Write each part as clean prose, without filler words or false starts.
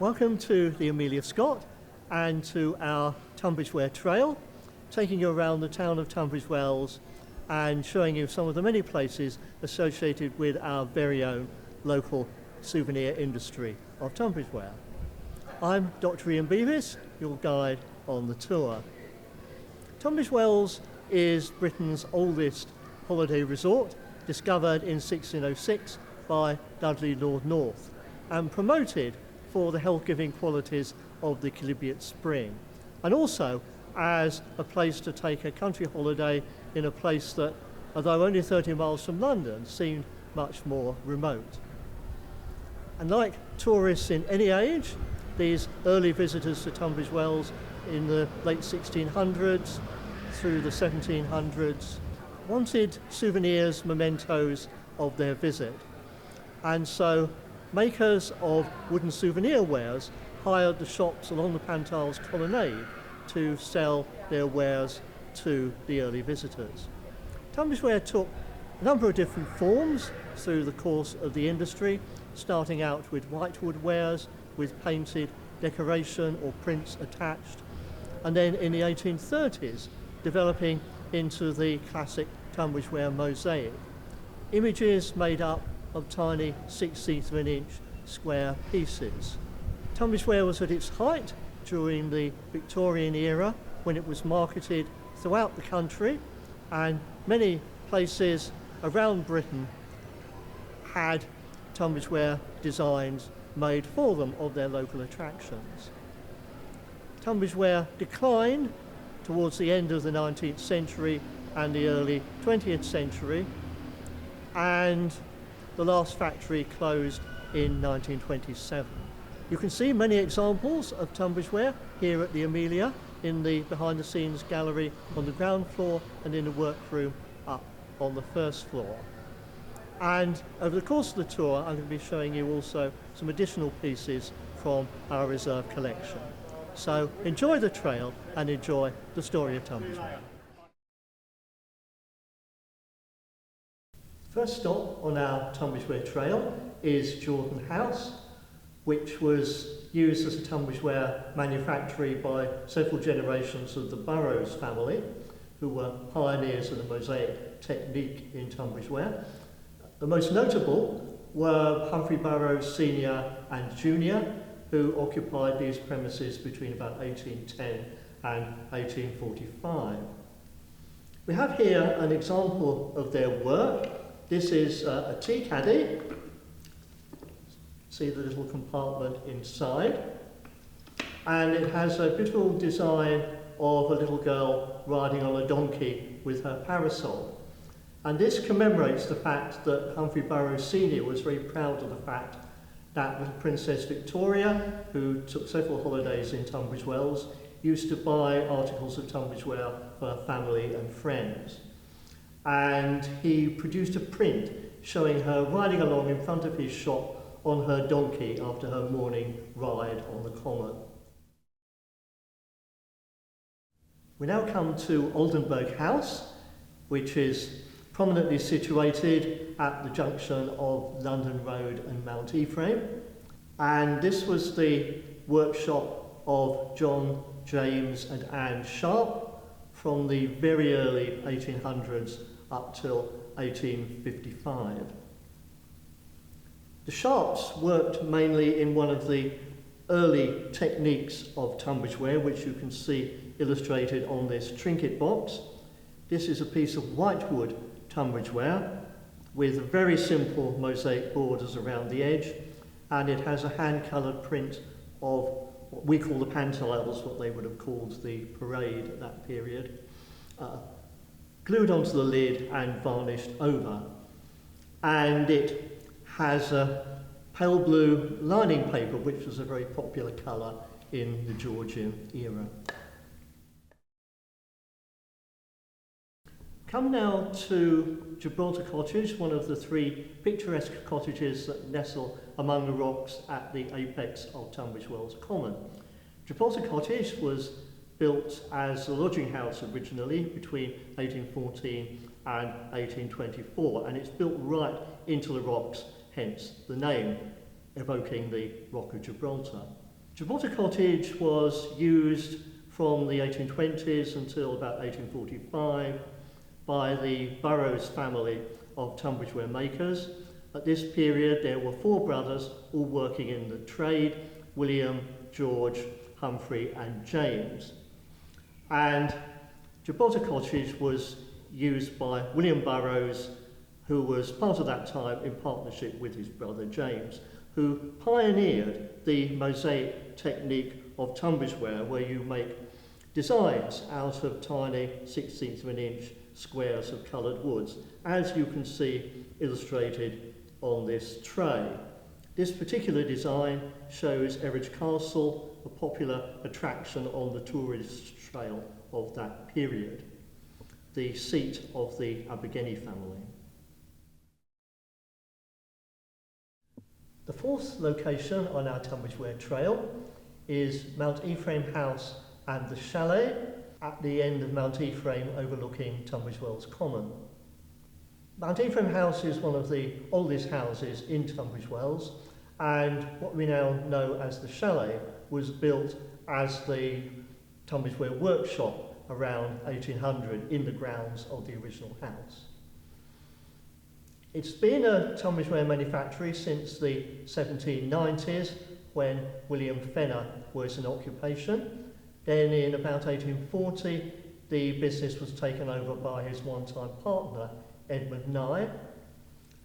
Welcome to the Amelia Scott and to our Tunbridge Ware Trail, taking you around the town of Tunbridge Wells and showing you some of the many places associated with our very own local souvenir industry of Tunbridge Ware. I'm Dr. Ian Beavis, your guide on the tour. Tunbridge Wells is Britain's oldest holiday resort, discovered in 1606 by Dudley Lord North and promoted for the health-giving qualities of the chalybeate spring, and also as a place to take a country holiday in a place that, although only 30 miles from London, seemed much more remote. And like tourists in any age, these early visitors to Tunbridge Wells in the late 1600s through the 1700s wanted souvenirs, mementos of their visit. And so makers of wooden souvenir wares hired the shops along the Pantiles colonnade to sell their wares to the early visitors. Tunbridge Ware took a number of different forms through the course of the industry, starting out with whitewood wares with painted decoration or prints attached, and then in the 1830s developing into the classic Tunbridge Ware mosaic, images made up of tiny 1/16 of an inch square pieces. Tunbridge Ware was at its height during the Victorian era, when it was marketed throughout the country, and many places around Britain had Tunbridge Ware designs made for them of their local attractions. Tunbridge Ware declined towards the end of the 19th century and the early 20th century, and the last factory closed in 1927. You can see many examples of Tunbridge Ware here at the Amelia in the behind-the-scenes gallery on the ground floor and in the workroom up on the first floor. And over the course of the tour, I'm going to be showing you also some additional pieces from our reserve collection. So enjoy the trail and enjoy the story of Tunbridge Ware. First stop on our Tunbridge Ware trail is Jalter House, which was used as a Tunbridge Ware manufactory by several generations of the Burroughs family, who were pioneers of the mosaic technique in Tunbridge Ware. The most notable were Humphrey Burroughs Senior and Junior, who occupied these premises between about 1810 and 1845. We have here an example of their work. This is a tea caddy. See the little compartment inside. And it has a beautiful design of a little girl riding on a donkey with her parasol. And this commemorates the fact that Humphrey Burroughs Senior was very proud of the fact that little Princess Victoria, who took several holidays in Tunbridge Wells, used to buy articles of Tunbridge Ware for her family and friends. And he produced a print showing her riding along in front of his shop on her donkey after her morning ride on the common. We now come to Oldenberg House, which is prominently situated at the junction of London Road and Mount Ephraim. And this was the workshop of John, James and Anne Sharp from the very early 1800s up till 1855. The Sharps worked mainly in one of the early techniques of Tunbridge Ware, which you can see illustrated on this trinket box. This is a piece of whitewood Tunbridge Ware with very simple mosaic borders around the edge, and it has a hand-coloured print of what we call the Pantiles, what they would have called the parade at that period, glued onto the lid and varnished over. And it has a pale blue lining paper, which was a very popular colour in the Georgian era. Come now to Jalter Cottage, one of the three picturesque cottages that nestle among the rocks at the apex of Tunbridge Wells Common. Jalter Cottage was built as a lodging house originally between 1814 and 1824, and it's built right into the rocks, hence the name, evoking the Rock of Gibraltar. Jalter Cottage was used from the 1820s until about 1845 by the Burroughs family of Tunbridge Ware makers. At this period there were 4 brothers all working in the trade: William, George, Humphrey and James. And Jalter Cottage was used by William Burroughs, who was part of that time in partnership with his brother James, who pioneered the mosaic technique of Tunbridge ware, where you make designs out of tiny 1/16 of an inch squares of coloured woods, as you can see illustrated on this tray. This particular design shows Eridge Castle, a popular attraction on the tourist trail of that period, the seat of the Abergavenny family. The 4th location on our Tunbridge Ware trail is Mount Ephraim House and the Chalet at the end of Mount Ephraim overlooking Tunbridge Wells Common. Mount Ephraim House is one of the oldest houses in Tunbridge Wells, and what we now know as the Chalet was built as the Tunbridge Ware workshop around 1800 in the grounds of the original house. It's been a Tunbridge Ware manufactory since the 1790s, when William Fenner was in occupation. Then in about 1840 the business was taken over by his one-time partner Edmund Nye,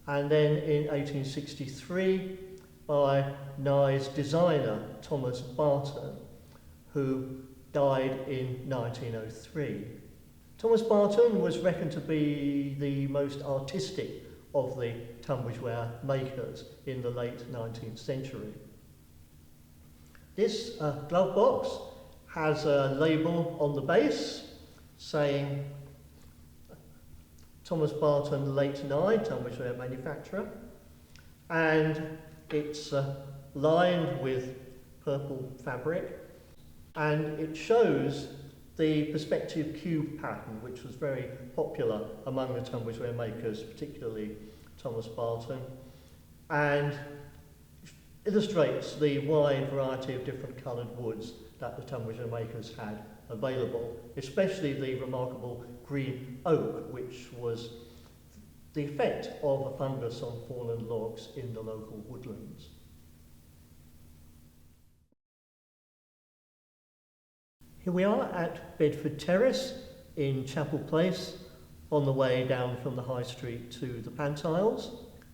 and then in 1863 by Nye's designer Thomas Barton, who died in 1903. Thomas Barton was reckoned to be the most artistic of the Tunbridge Ware makers in the late 19th century. This glove box has a label on the base saying Thomas Barton, late Nye, Tunbridge Ware manufacturer, and it's lined with purple fabric, and it shows the perspective cube pattern, which was very popular among the Tunbridge Ware makers, particularly Thomas Barton, and illustrates the wide variety of different coloured woods that the Tunbridge Ware makers had available, especially the remarkable green oak, which was the effect of a fungus on fallen logs in the local woodlands. Here we are at Bedford Terrace in Chapel Place, on the way down from the High Street to the Pantiles.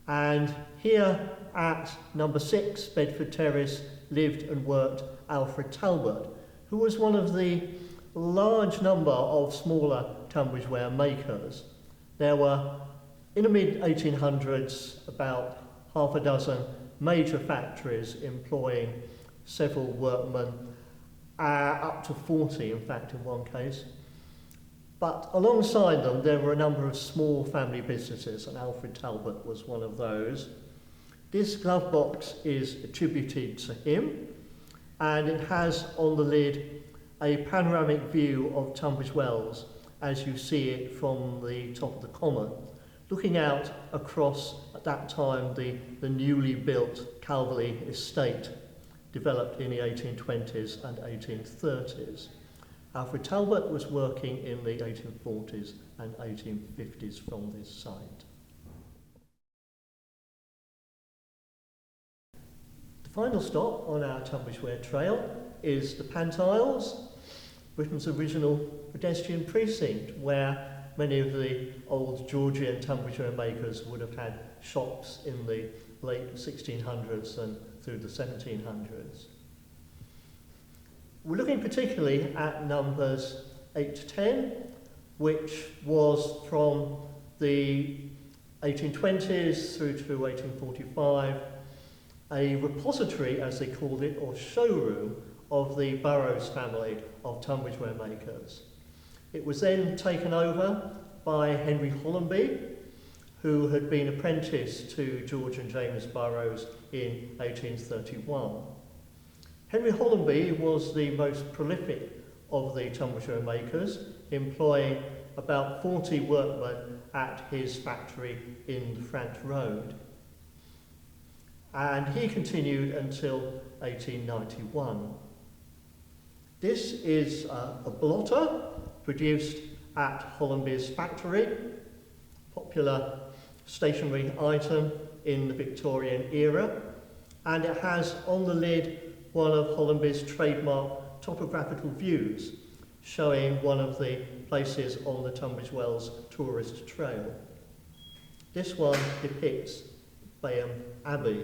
And here at number 6 Bedford Terrace lived and worked Alfred Talbot, who was one of the large number of smaller Tunbridge Ware makers. There were, in the mid-1800s, about half a dozen major factories employing several workmen, up to 40 in fact in one case. But alongside them there were a number of small family businesses, and Alfred Talbot was one of those. This glove box is attributed to him, and it has on the lid a panoramic view of Tunbridge Wells as you see it from the top of the common, looking out across, at that time, the newly built Calverley estate, developed in the 1820s and 1830s. Alfred Talbot was working in the 1840s and 1850s from this site. The final stop on our Tunbridge Ware trail is the Pantiles, Britain's original pedestrian precinct, where many of the old Georgian Tunbridge Ware makers would have had shops in the late 1600s and through the 1700s. We're looking particularly at numbers 8 to 10, which was from the 1820s through to 1845, a repository, as they called it, or showroom of the Burroughs family of Tunbridge Ware makers. It was then taken over by Henry Hollenby, who had been apprenticed to George and James Burroughs in 1831. Henry Hollenby was the most prolific of the Tunbridge Ware makers, employing about 40 workmen at his factory in the Frant Road. and he continued until 1891. This is a blotter produced at Hollenby's factory, popular stationery item in the Victorian era, and it has on the lid one of Hollenby's trademark topographical views, showing one of the places on the Tunbridge Wells tourist trail. This one depicts Bayham Abbey,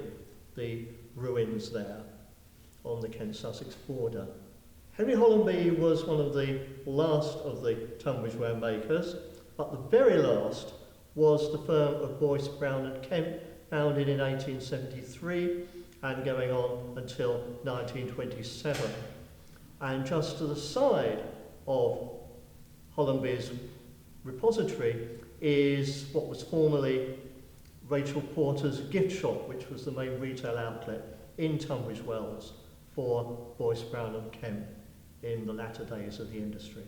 the ruins there on the Kent-Sussex border. Henry Hollenby was one of the last of the Tunbridge ware makers, but the very last was the firm of Boyce, Brown and Kemp, founded in 1873 and going on until 1927. And just to the side of Hollenby's repository is what was formerly Rachel Porter's gift shop, which was the main retail outlet in Tunbridge Wells for Boyce, Brown and Kemp in the latter days of the industry.